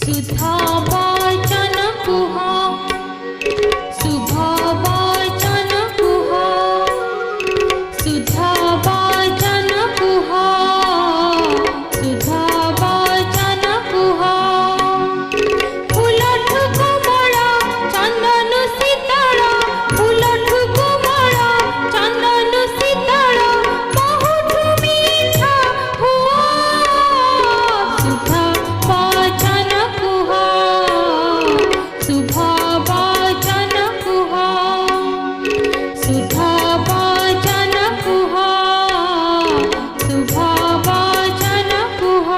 सुधा वचन कुह शुभ वचन कुह सुधा वचन कुह सुधा वचन कुह फूलठु कोमल चंदन शीतल फूलठु कोमल चंदन शीतल बहुठु मीठा हुआ सुधा वचन कुह शुभ वचन कुह सुधा वचन कुह शुभ वचन कुह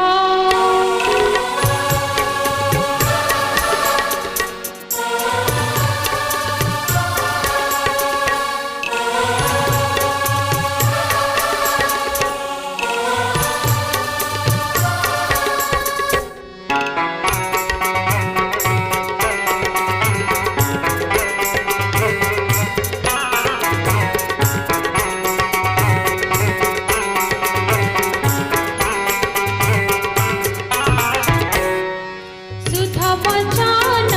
सुधा वचन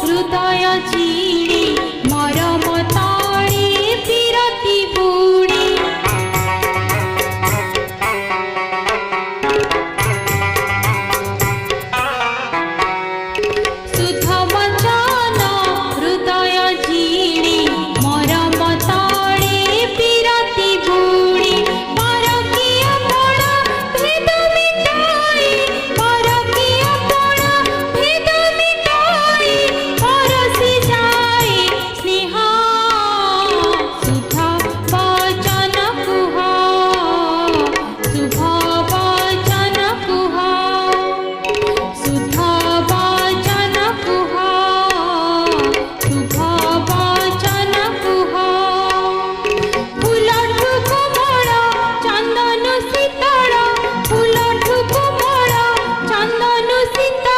हृदय जीणी मरम ताड़ी विरति बुणी सुधा वचन हृदय जीणी मरम ताड़ी विरति बुणी परकीय पड़ा भेद मिटाई परकीय पड़ा भेद मिटाई परसी जाए स्नेह सुधा वचन कुह शुभ वचन कुह सुधा वचन कुह शुभ वचन कुह फूलठु कोमल चंदन शीतल फूलठु कोमल चंदन शीतल